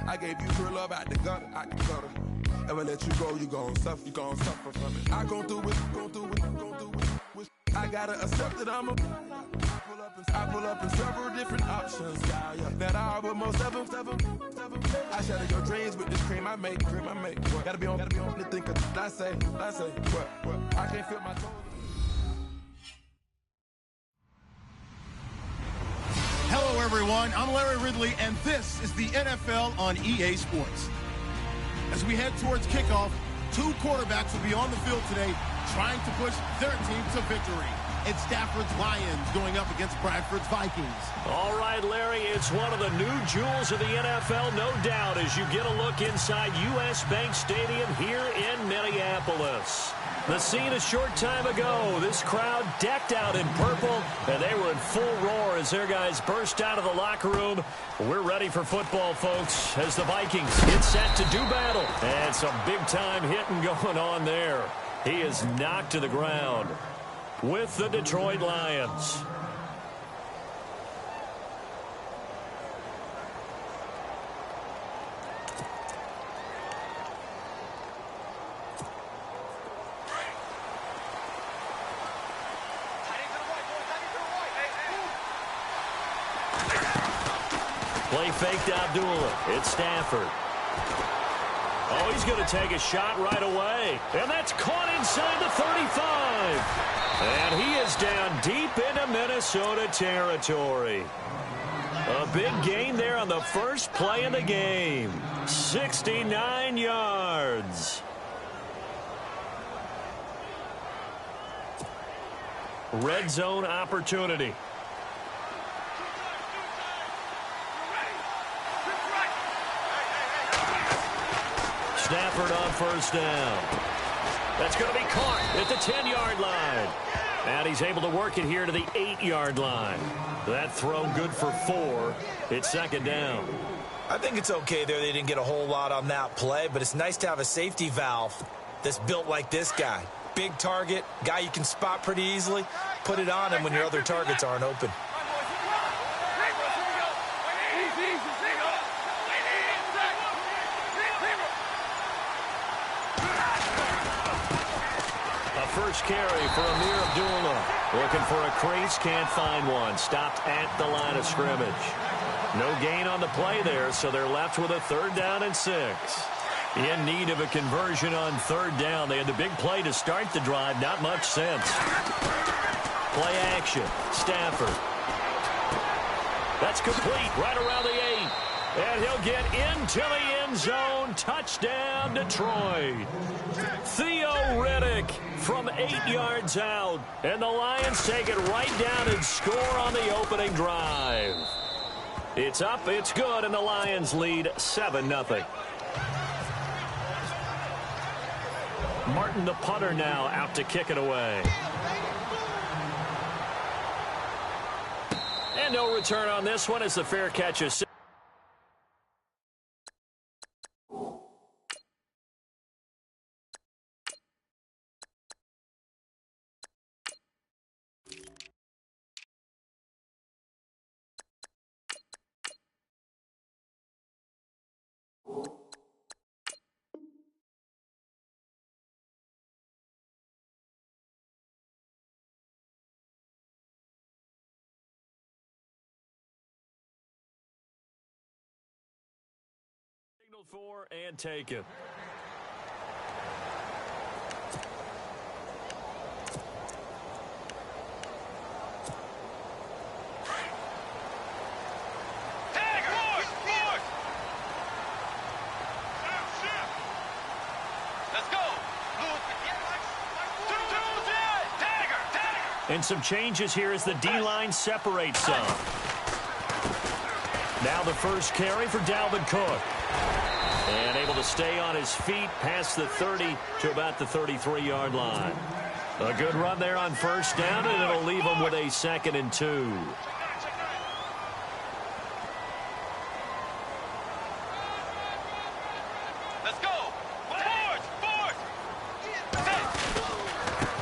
I gave you true love out the gutter, Ever let you go, you gon' suffer from it. I gon' through it. I gotta accept that I pull up in several different options. That I but most of them. I shatter your dreams with this cream I make. What? Gotta be on the thinker. I say. What? I can't feel my toes. Hello, everyone. I'm Larry Ridley, and this is the NFL on EA Sports. As we head towards kickoff, two quarterbacks will be on the field today trying to push their team to victory. It's Stafford's Lions going up against Bradford's Vikings. All right, Larry, it's one of the new jewels of the NFL, no doubt, as you get a look inside U.S. Bank Stadium here in Minneapolis. The scene a short time ago, this crowd decked out in purple, and they were in full roar as their guys burst out of the locker room. We're ready for football, folks, as the Vikings get set to do battle. And some big-time hitting going on there. He is knocked to the ground with the Detroit Lions. Play faked Abdullah. It's Stafford. Oh, he's going to take a shot right away. And that's caught inside the 35. And he is down deep into Minnesota territory. A big gain there on the first play of the game. 69 yards. Red zone opportunity. Stafford on first down. That's going to be caught at the 10-yard line. And he's able to work it here to the 8-yard line. That throw good for 4. It's second down. I think it's okay there. They didn't get a whole lot on that play, but it's nice to have a safety valve that's built like this guy. Big target, guy you can spot pretty easily. Put it on him when your other targets aren't open. First carry for Amir Abdullah. Looking for a crease, can't find one. Stopped at the line of scrimmage. No gain on the play there, so they're left with a 3rd down and 6. In need of a conversion on 3rd down. They had the big play to start the drive. Not much sense. Play action. Stafford. That's complete right around the 8. And he'll get into the end zone. Touchdown, Detroit. Theo Riddick from 8 yards out. And the Lions take it right down and score on the opening drive. It's up, it's good, and the Lions lead 7-0. Martin, the punter, now out to kick it away. And no return on this one as the fair catch is... Signaled for and taken. And some changes here as the D-line separates some. Now the first carry for Dalvin Cook. And able to stay on his feet past the 30 to about the 33-yard line. A good run there on first down, and it'll leave him with a 2nd and 2.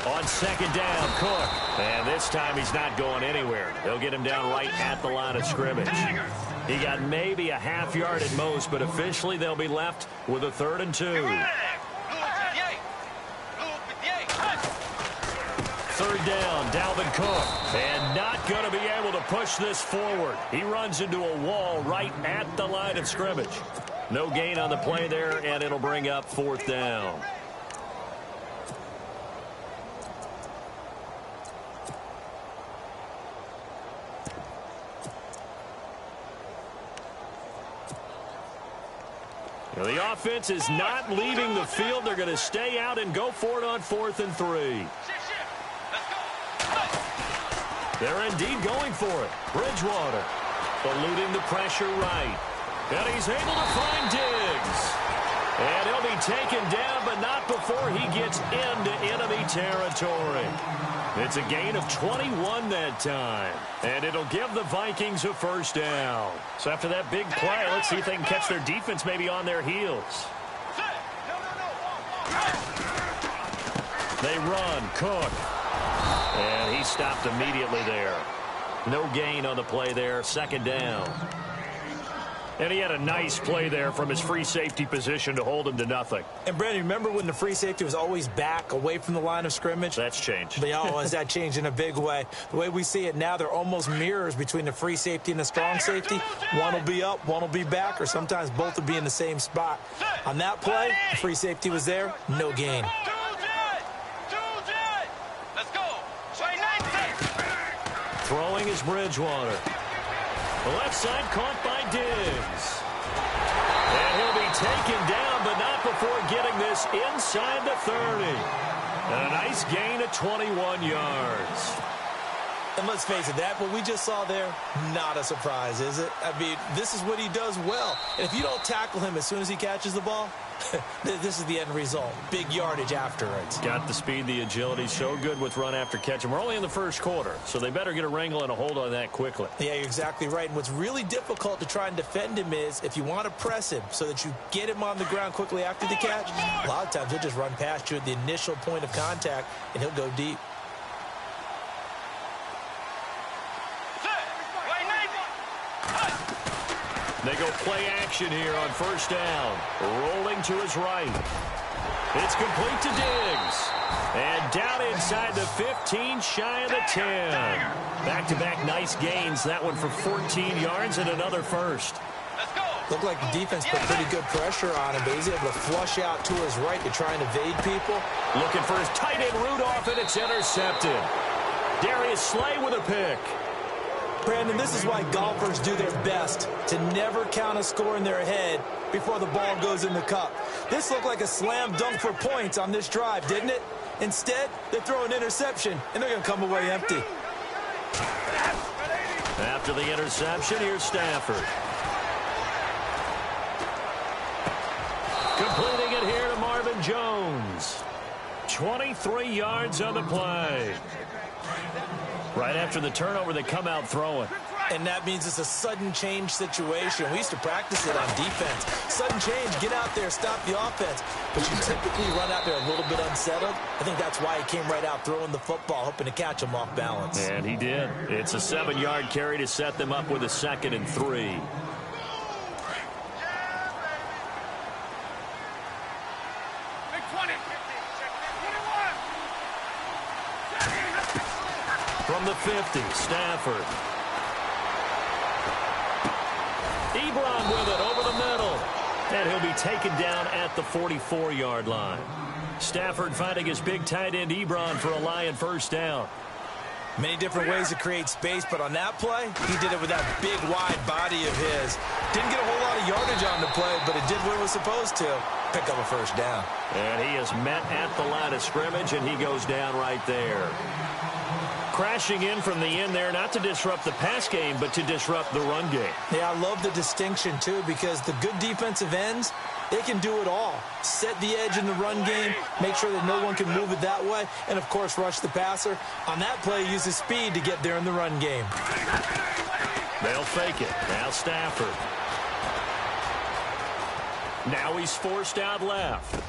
On 2nd down, Cook. And this time he's not going anywhere. They'll get him down right at the line of scrimmage. He got maybe a half yard at most, but officially they'll be left with a 3rd and 2. 3rd down, Dalvin Cook, and not going to be able to push this forward. He runs into a wall right at the line of scrimmage. No gain on the play there, and it'll bring up 4th down. Well, the offense is not leaving the field. They're going to stay out and go for it on 4th and 3. They're indeed going for it. Bridgewater eluding the pressure right. And he's able to find Diggs. And he'll be taken down, but not before he gets into enemy territory. It's a gain of 21 that time. And it'll give the Vikings a 1st down. So after that big play, let's see if they can catch their defense maybe on their heels. They run. Cook. And he stopped immediately there. No gain on the play there. 2nd down. And he had a nice play there from his free safety position to hold him to nothing. And, Brandon, remember when the free safety was always back away from the line of scrimmage? That's changed. But, has that changed in a big way? The way we see it now, they're almost mirrors between the free safety and the strong safety. One will be up, one will be back, or sometimes both will be in the same spot. On that play, the free safety was there, no gain. Throwing is Bridgewater. The left side caught by Diggs. And he'll be taken down, but not before getting this inside the 30. And a nice gain of 21 yards. And let's face it, that what we just saw there, not a surprise, is it? I mean, this is what he does well. And if you don't tackle him as soon as he catches the ball, this is the end result. Big yardage afterwards. Got the speed, the agility, so good with run after catch. And we're only in the 1st quarter, so they better get a wrangle and a hold on that quickly. Yeah, you're exactly right. And what's really difficult to try and defend him is if you want to press him so that you get him on the ground quickly after the catch, a lot of times he'll just run past you at the initial point of contact, and he'll go deep. They go play action here on 1st down. Rolling to his right. It's complete to Diggs. And down inside the 15, shy of the 10. Back-to-back nice gains. That one for 14 yards and another 1st. Looked like the defense put pretty good pressure on him, but he's able to flush out to his right to try and evade people. Looking for his tight end Rudolph, and it's intercepted. Darius Slay with a pick. Brandon, this is why golfers do their best to never count a score in their head before the ball goes in the cup. This looked like a slam dunk for points on this drive, didn't it? Instead, they throw an interception, and they're going to come away empty. After the interception, here's Stafford. Completing it here to Marvin Jones. 23 yards on the play. Right after the turnover, they come out throwing. And that means it's a sudden change situation. We used to practice it on defense. Sudden change, get out there, stop the offense. But you typically run out there a little bit unsettled. I think that's why he came right out throwing the football, hoping to catch him off balance. And he did. It's a 7-yard carry to set them up with a 2nd and 3. From the 50, Stafford. Ebron with it over the middle. And he'll be taken down at the 44-yard line. Stafford finding his big tight end Ebron for a Lion 1st down. Many different ways to create space, but on that play, he did it with that big, wide body of his. Didn't get a whole lot of yardage on the play, but it did what it was supposed to. Pick up a 1st down. And he is met at the line of scrimmage, and he goes down right there. Crashing in from the end there, not to disrupt the pass game, but to disrupt the run game. Yeah, I love the distinction, too, because the good defensive ends, they can do it all. Set the edge in the run game, make sure that no one can move it that way, and, of course, rush the passer. On that play, use his speed to get there in the run game. They'll fake it. Now Stafford. Now he's forced out left.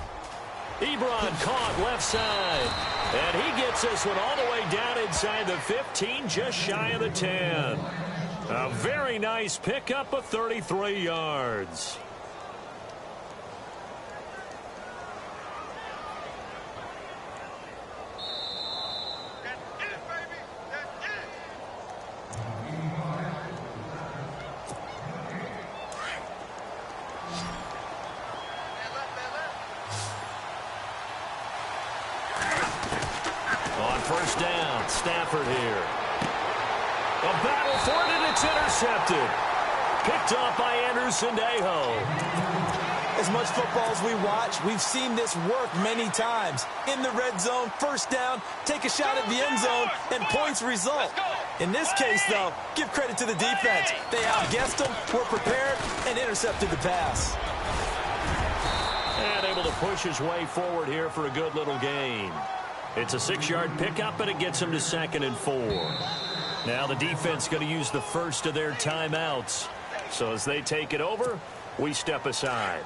Ebron caught left side. And he gets this one all the way down inside the 15, just shy of the 10. A very nice pickup of 33 yards. First down, Stafford here. A battle for it, and it's intercepted. Picked off by Anderson-Dejo. As much football as we watch, we've seen this work many times. In the red zone, first down, take a shot at the end zone, and points result. In this case, though, give credit to the defense. They outguessed them, were prepared, and intercepted the pass. And able to push his way forward here for a good little gain. It's a 6-yard pickup, and it gets him to 2nd and 4. Now the defense going to use the first of their timeouts. So as they take it over, we step aside.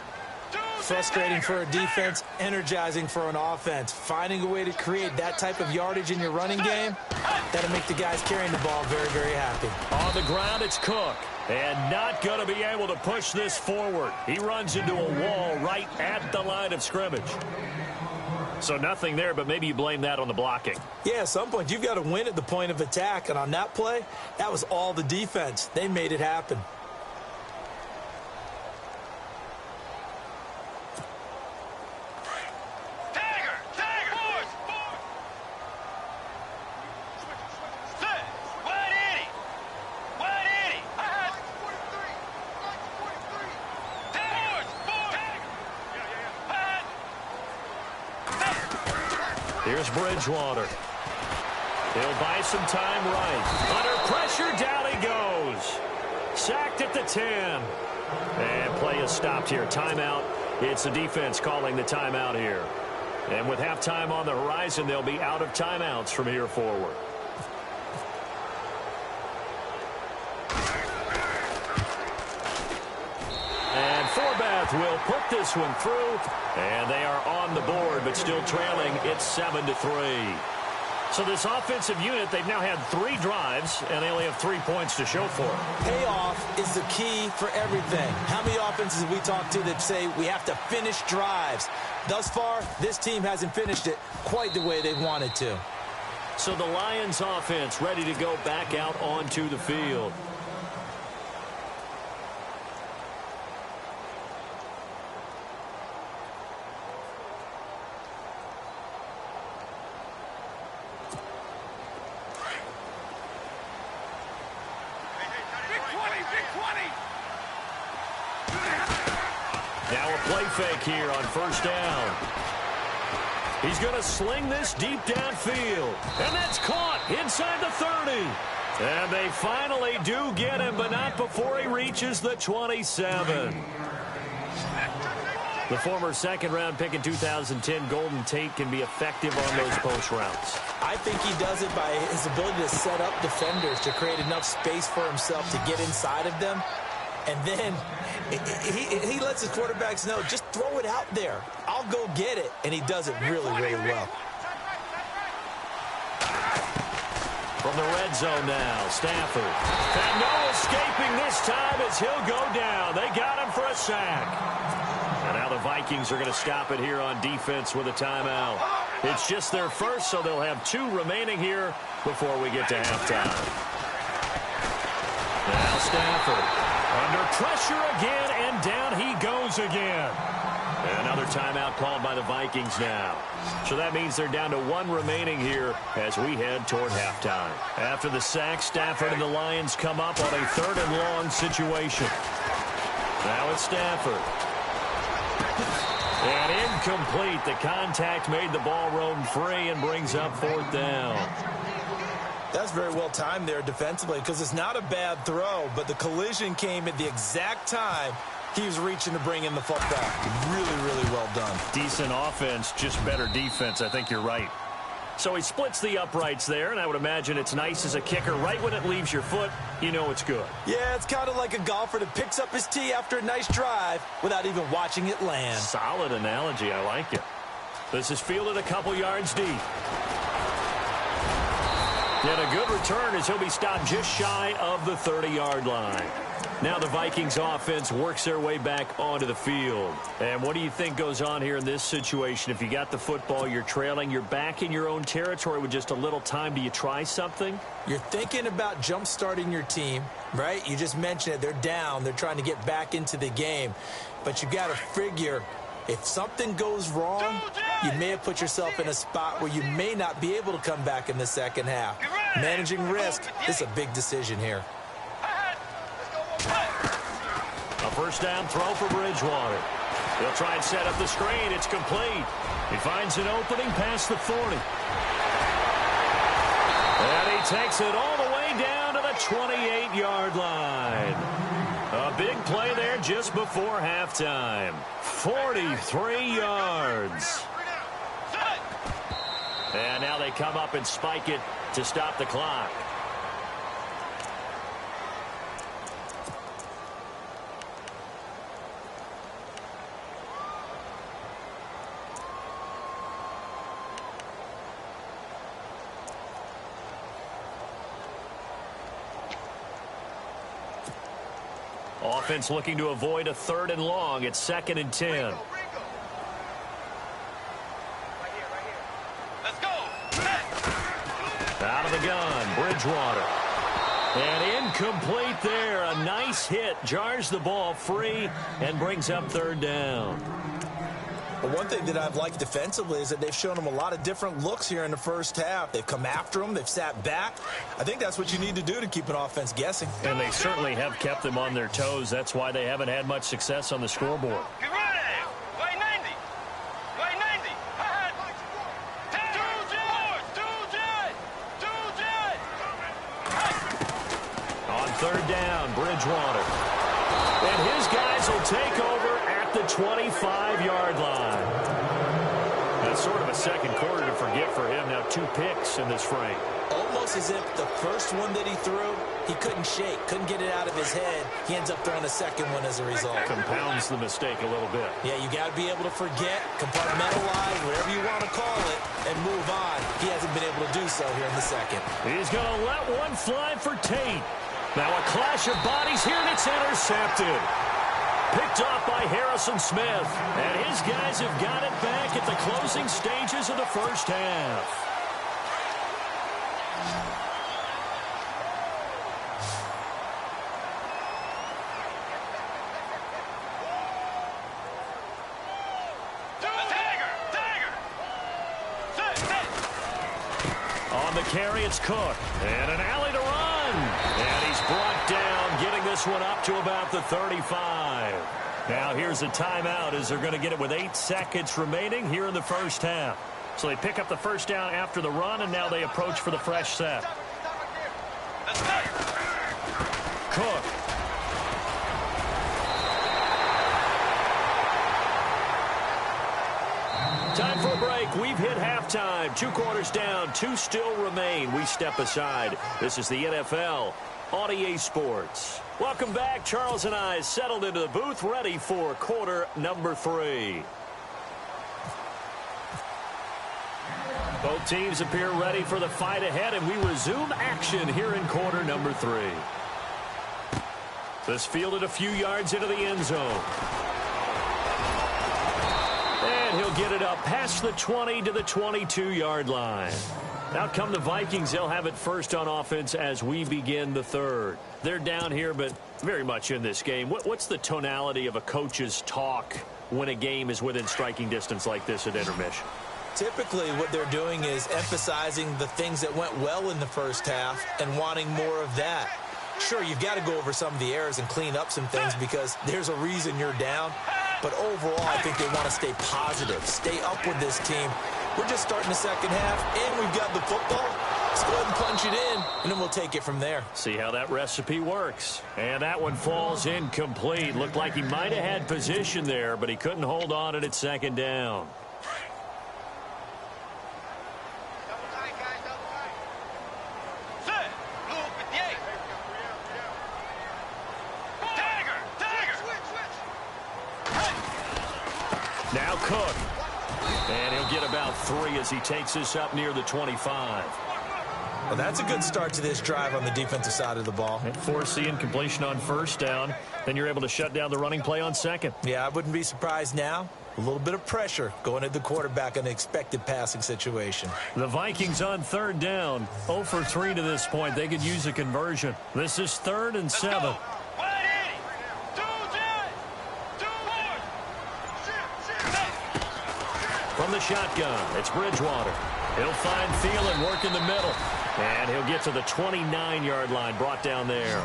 Frustrating for a defense, energizing for an offense. Finding a way to create that type of yardage in your running game, that'll make the guys carrying the ball very, very happy. On the ground, it's Cook. And not going to be able to push this forward. He runs into a wall right at the line of scrimmage. So nothing there, but maybe you blame that on the blocking. Yeah, at some point, you've got to win at the point of attack. And on that play, that was all the defense. They made it happen. Here's Bridgewater. He'll buy some time right. Under pressure, down he goes. Sacked at the 10. And play is stopped here. Timeout. It's the defense calling the timeout here. And with halftime on the horizon, they'll be out of timeouts from here forward. And Forbath will put this one through, and they are on the board, but still trailing. It's 7-3. So this offensive unit, they've now had 3 drives, and they only have 3 points to show for it. Payoff is the key for everything. How many offenses have we talked to that say we have to finish drives? Thus far, this team hasn't finished it quite the way they wanted to. So the Lions offense ready to go back out onto the field. Now a play fake here on first down. He's going to sling this deep downfield. And that's caught inside the 30. And they finally do get him, but not before he reaches the 27. The former second-round pick in 2010, Golden Tate, can be effective on those post routes. I think he does it by his ability to set up defenders to create enough space for himself to get inside of them. And then he lets his quarterbacks know, just throw it out there. I'll go get it. And he does it really, really well. From the red zone now, Stafford. And no escaping this time as he'll go down. They got him for a sack. And now the Vikings are going to stop it here on defense with a timeout. It's just their first, so they'll have 2 remaining here before we get to halftime. Now Stafford. Under pressure again, and down he goes again. And another timeout called by the Vikings now. So that means they're down to 1 remaining here as we head toward halftime. After the sack, Stafford and the Lions come up on a 3rd and long situation. Now it's Stafford. And incomplete. The contact made the ball roam free and brings up 4th down. That's very well timed there defensively because it's not a bad throw, but the collision came at the exact time he was reaching to bring in the football. Really, really well done. Decent offense, just better defense. I think you're right. So he splits the uprights there, and I would imagine it's nice as a kicker. Right when it leaves your foot, you know it's good. Yeah, it's kind of like a golfer that picks up his tee after a nice drive without even watching it land. Solid analogy. I like it. This is fielded a couple yards deep. And a good return as he'll be stopped just shy of the 30-yard line. Now the Vikings offense works their way back onto the field. And what do you think goes on here in this situation? If you got the football, you're trailing, you're back in your own territory with just a little time. Do you try something? You're thinking about jump-starting your team, right? You just mentioned it. They're down. They're trying to get back into the game. But you got to figure if something goes wrong, you may have put yourself in a spot where you may not be able to come back in the second half. Managing risk, this is a big decision here. A first down throw for Bridgewater. He'll try and set up the screen. It's complete. He finds an opening past the 40. And he takes it all the way down to the 28-yard line. A big play there just before halftime. 43 yards. And now they come up and spike it to stop the clock. Offense looking to avoid a 3rd and long. It's 2nd and 10. Let's go. Out of the gun, Bridgewater. And incomplete there. A nice hit. Jars the ball free and brings up 3rd down. Well, one thing that I've liked defensively is that they've shown them a lot of different looks here in the first half. They've come after them. They've sat back. I think that's what you need to do to keep an offense guessing. And they certainly have kept them on their toes. That's why they haven't had much success on the scoreboard. Get ready. Way 90. Way 90. On 3rd down, Bridgewater. And his guys will take over at the 25-yard line. That's sort of a second quarter to forget for him. Now 2 picks in this frame. Almost as if the first one that he threw, he couldn't shake, couldn't get it out of his head. He ends up throwing a second one as a result. Compounds the mistake a little bit. Yeah, you got to be able to forget, compartmentalize, whatever you want to call it, and move on. He hasn't been able to do so here in the second. He's going to let one fly for Tate. Now a clash of bodies here, and it's intercepted. Picked off by Harrison Smith. And his guys have got it back at the closing stages of the first half. On the carry, it's Cook. And an alley to run. And he's brought down, getting this one up to about the 35. Now here's a timeout as they're going to get it with 8 seconds remaining here in the first half. So they pick up the first down after the run, and now they approach for the fresh set. Cook. Time for a break. We've hit halftime. 2 quarters down. 2 still remain. We step aside. This is the NFL on EA Sports. Welcome back. Charles and I settled into the booth, ready for quarter number 3. Both teams appear ready for the fight ahead, and we resume action here in quarter number 3. This fielded a few yards into the end zone. And he'll get it up past the 20 to the 22-yard line. Out come the Vikings. They'll have it first on offense as we begin the third. They're down here, but very much in this game. What's the tonality of a coach's talk when a game is within striking distance like this at intermission? Typically, what they're doing is emphasizing the things that went well in the first half and wanting more of that. Sure, you've got to go over some of the errors and clean up some things because there's a reason you're down. But overall, I think they want to stay positive, stay up with this team. We're just starting the second half, and we've got the football. Let's go ahead and punch it in, and then we'll take it from there. See how that recipe works. And that one falls incomplete. Looked like he might have had position there, but he couldn't hold on at its second down. Now Cook. And he'll get about 3 as he takes this up near the 25. Well, that's a good start to this drive on the defensive side of the ball. Force the incompletion on first down. Then you're able to shut down the running play on second. Yeah, I wouldn't be surprised now. A little bit of pressure going at the quarterback in an expected passing situation. The Vikings on third down. 0 for 3 to this point. They could use a conversion. This is 3rd and 7. From the shotgun, it's Bridgewater. He'll find Thielen, work in the middle. And he'll get to the 29-yard line, brought down there.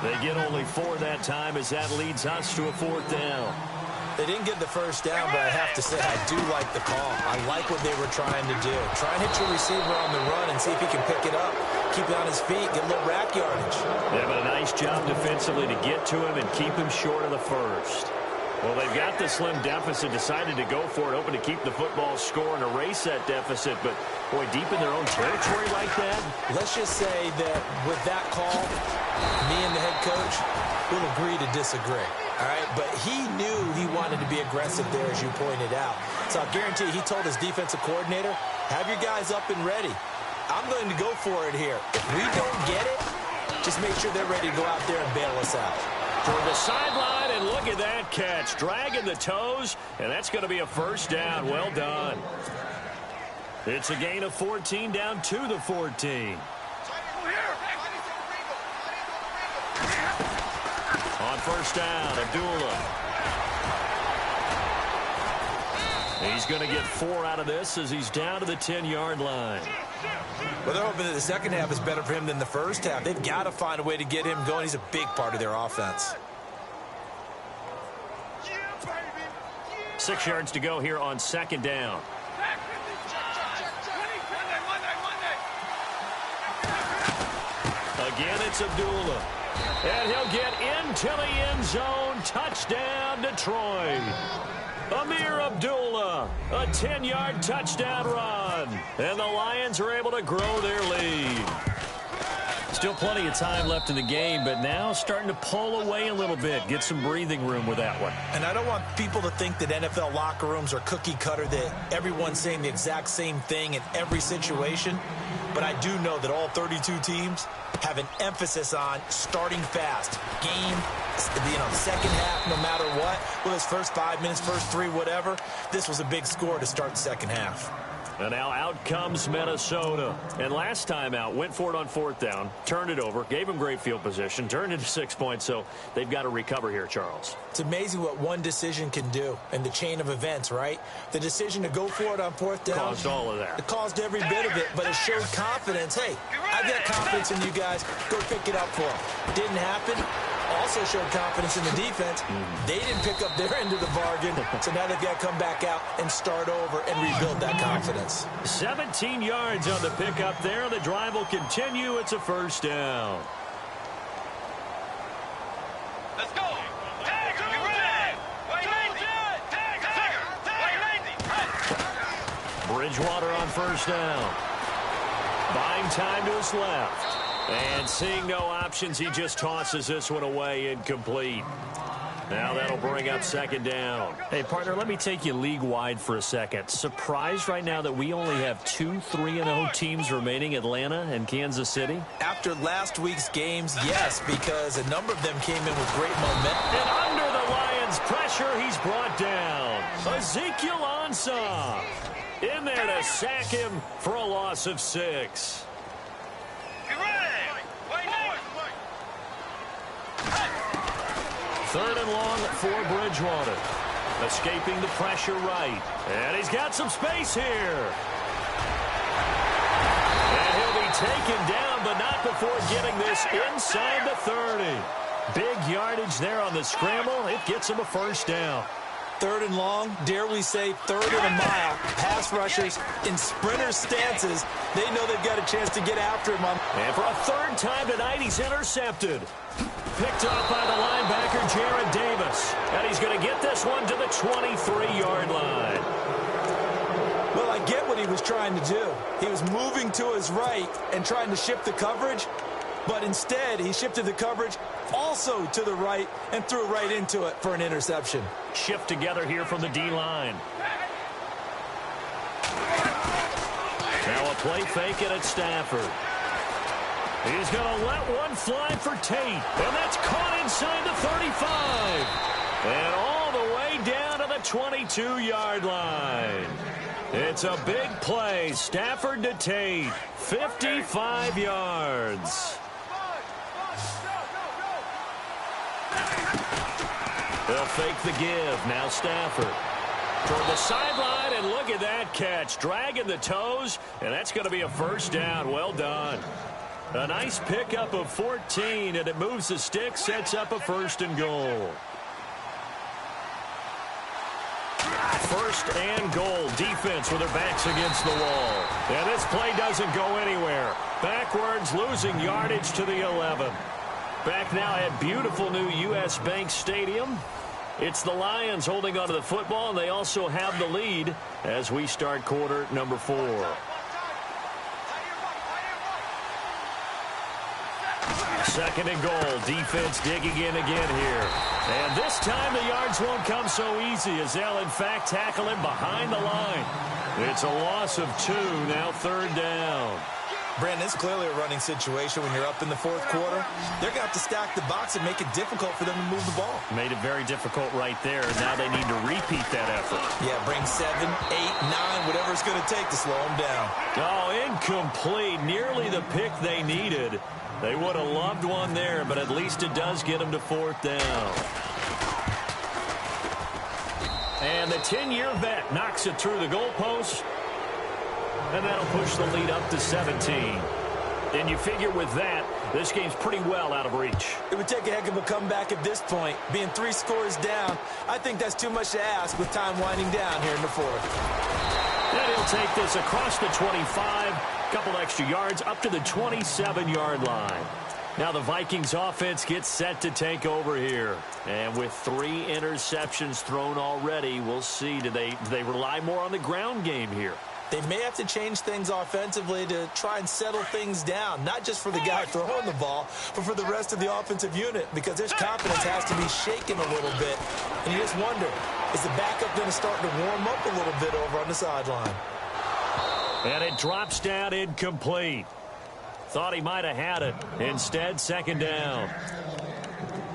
They get only 4 that time as that leads us to a 4th down. They didn't get the first down, but I have to say I do like the call. I like what they were trying to do. Try and hit your receiver on the run and see if he can pick it up. Keep it on his feet, get a little rack yardage. Yeah, but a nice job defensively to get to him and keep him short of the first. Well, they've got the slim deficit, decided to go for it, hoping to keep the football score and erase that deficit. But, boy, deep in their own territory like that. Let's just say that with that call, me and the head coach will agree to disagree. All right, but he knew he wanted to be aggressive there, as you pointed out. So I guarantee he told his defensive coordinator, have your guys up and ready. I'm going to go for it here. If we don't get it, just make sure they're ready to go out there and bail us out. For the sideline, and look at that catch. Dragging the toes, and that's going to be a first down. Well done. It's a gain of 14 down to the 14. On first down, Abdullah. He's going to get 4 out of this as he's down to the 10-yard line. Well, they're hoping that the second half is better for him than the first half. They've got to find a way to get him going. He's a big part of their offense. 6 yards to go here on second down. Again, it's Abdullah. And he'll get into the end zone. Touchdown, Detroit. Amir Abdullah, a 10-yard touchdown run. And the Lions are able to grow their lead. Still plenty of time left in the game, but now starting to pull away a little bit. Get some breathing room with that one. And I don't want people to think that NFL locker rooms are cookie cutter, that everyone's saying the exact same thing in every situation. But I do know that all 32 teams have an emphasis on starting fast. Game, second half, no matter what. Well, it's first 5 minutes, first 3, whatever. This was a big score to start the second half. And now out comes Minnesota. And last time out, went for it on 4th down, turned it over, gave him great field position, turned it to 6 points, so they've got to recover here, Charles. It's amazing what one decision can do in the chain of events, right? The decision to go for it on 4th down. Caused all of that. It caused every bit of it, but it showed confidence. Hey, I've got confidence in you guys. Go pick it up for them. Didn't happen. Also showed confidence in the defense. They didn't pick up their end of the bargain, so now they've got to come back out and start over and rebuild that confidence. 17 yards on the pickup there. The drive will continue. It's a first down. Let's go. Tag, you ready? Bridgewater on first down. Buying time to his left. And seeing no options, he just tosses this one away, incomplete. Now that'll bring up second down. Hey, partner, let me take you league-wide for a second. Surprised right now that we only have 2 3-0 teams remaining, Atlanta and Kansas City? After last week's games, yes, because a number of them came in with great momentum. And under the Lions' pressure, he's brought down. Ezekiel Ansah in there to sack him for a loss of 6. Third and long for Bridgewater. Escaping the pressure right. And he's got some space here. And he'll be taken down, but not before getting this inside the 30. Big yardage there on the scramble. It gets him a first down. Third and long, dare we say third and a mile. Pass rushers in sprinter stances. They know they've got a chance to get after him. And for a third time tonight, he's intercepted. Picked up by the linebacker, Jared Davis. And he's going to get this one to the 23-yard line. Well, I get what he was trying to do. He was moving to his right and trying to shift the coverage. But instead, he shifted the coverage also to the right and threw right into it for an interception. Shift together here from the D-line. Now a play fake it at Stafford. He's going to let one fly for Tate. And that's caught inside the 35. And all the way down to the 22-yard line. It's a big play. Stafford to Tate. 55 yards. They'll fake the give. Now Stafford. Toward the sideline, and look at that catch. Dragging the toes, and that's going to be a first down. Well done. A nice pickup of 14, and it moves the stick, sets up a 1st and goal. 1st and goal. Defense with their backs against the wall. And this play doesn't go anywhere. Backwards, losing yardage to the 11. Back now at beautiful new U.S. Bank Stadium. It's the Lions holding onto the football, and they also have the lead as we start quarter number 4. 2nd and goal. Defense digging in again here. And this time the yards won't come so easy as they'll, in fact, tackle him behind the line. It's a loss of 2, now 3rd down. Brandon, it's clearly a running situation when you're up in the 4th quarter. They're going to have to stack the box and make it difficult for them to move the ball. Made it very difficult right there. Now they need to repeat that effort. Yeah, bring 7, 8, 9, whatever it's going to take to slow them down. Oh, incomplete. Nearly the pick they needed. They would have loved one there, but at least it does get them to 4th down. And the 10-year vet knocks it through the goalpost. And that'll push the lead up to 17. And you figure with that, this game's pretty well out of reach. It would take a heck of a comeback at this point. Being 3 scores down, I think that's too much to ask with time winding down here in the 4th. And he'll take this across the 25, a couple extra yards, up to the 27-yard line. Now the Vikings offense gets set to take over here. And with 3 interceptions thrown already, we'll see. Do they rely more on the ground game here? They may have to change things offensively to try and settle things down, not just for the guy throwing the ball, but for the rest of the offensive unit, because their confidence has to be shaken a little bit. And you just wonder, is the backup going to start to warm up a little bit over on the sideline? And it drops down incomplete. Thought he might have had it. Instead, 2nd down.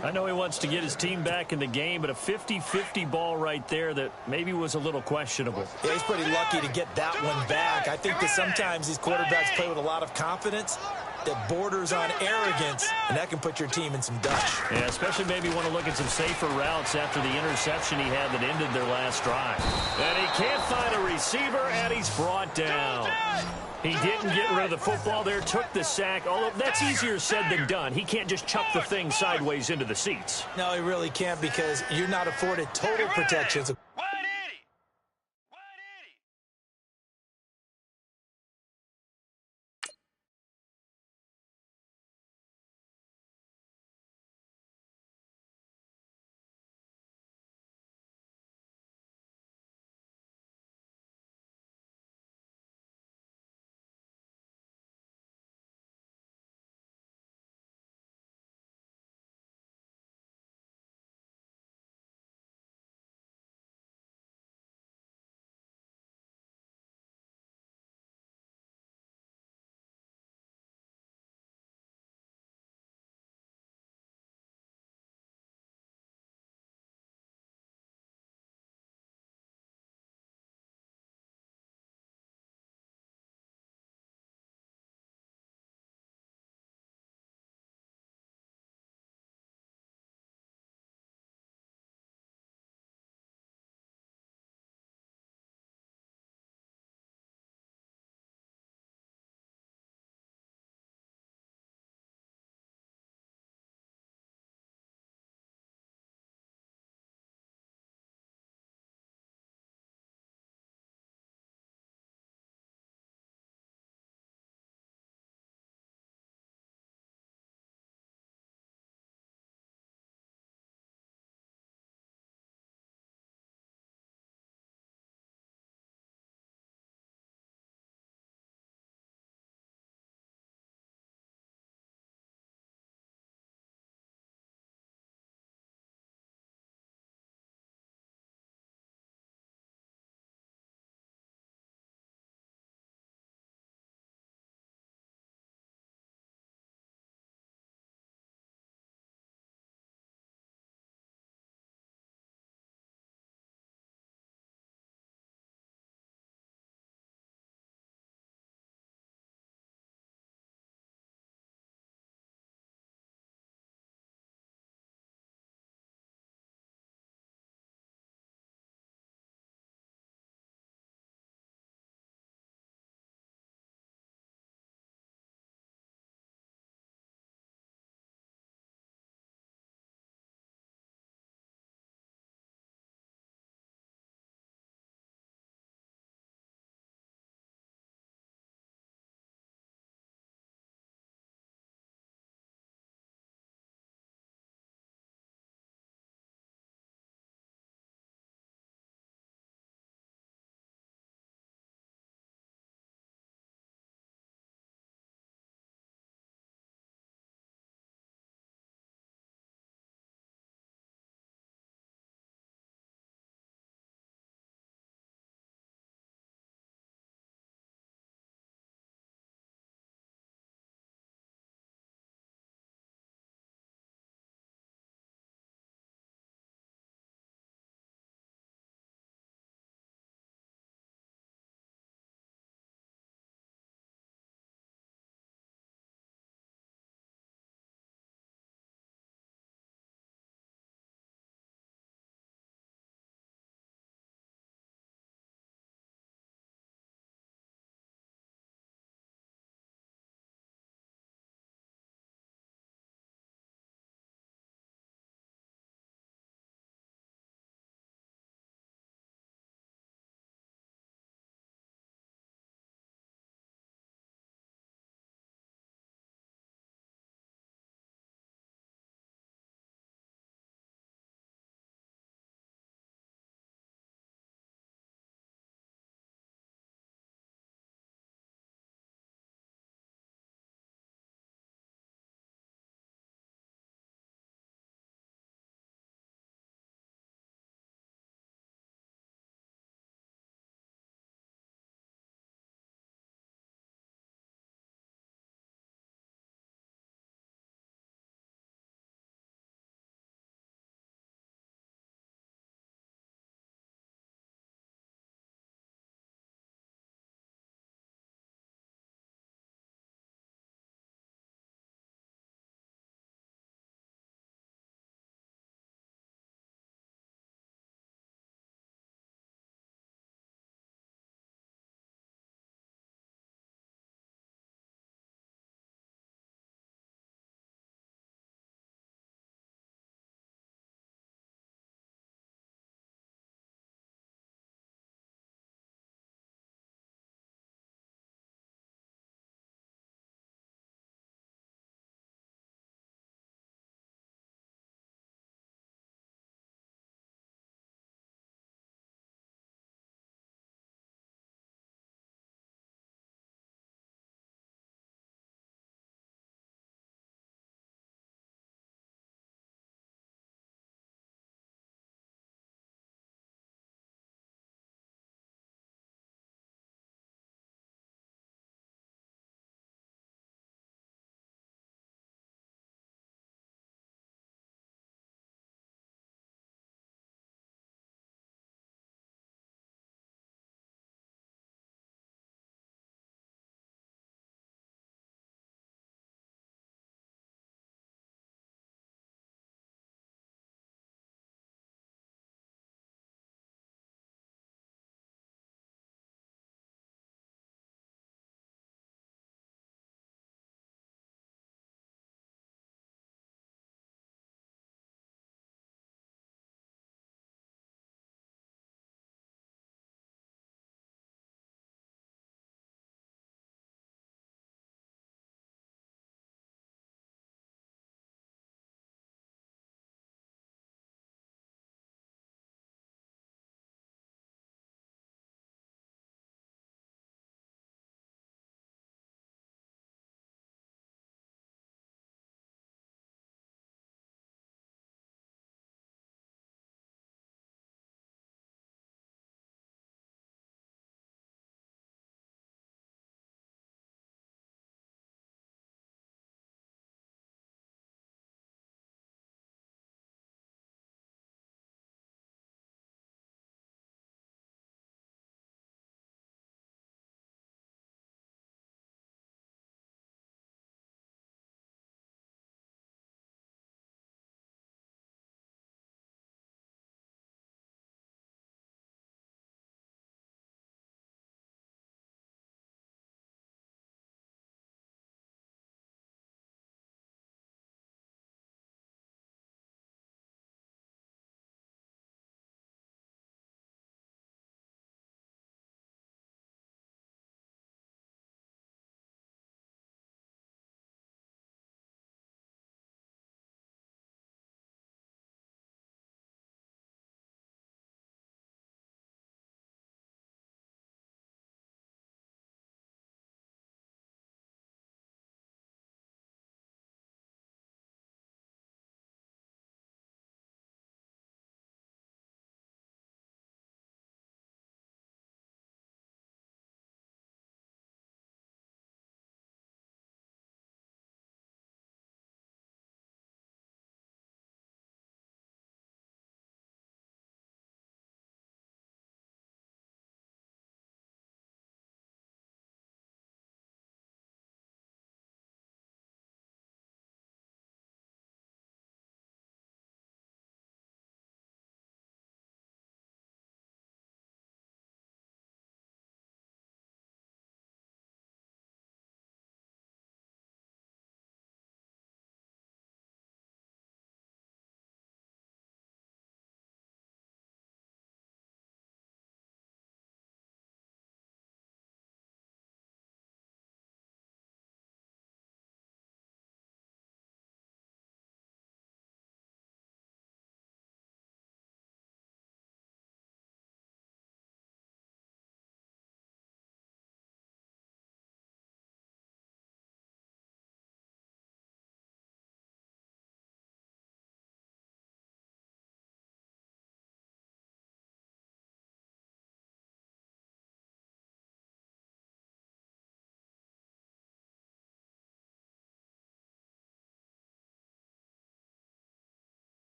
I know he wants to get his team back in the game, but a 50-50 ball right there that maybe was a little questionable. Yeah, he's pretty lucky to get that one back. I think that sometimes these quarterbacks play with a lot of confidence that borders on arrogance, and that can put your team in some dutch. Yeah, especially maybe want to look at some safer routes after the interception he had that ended their last drive. And he can't find a receiver, and he's brought down. He didn't get rid of the football there, took the sack, although that's easier said than done. He can't just chuck the thing sideways into the seats. No, he really can't, because you're not afforded total protection.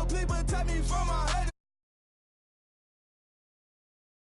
please protect me from my haters.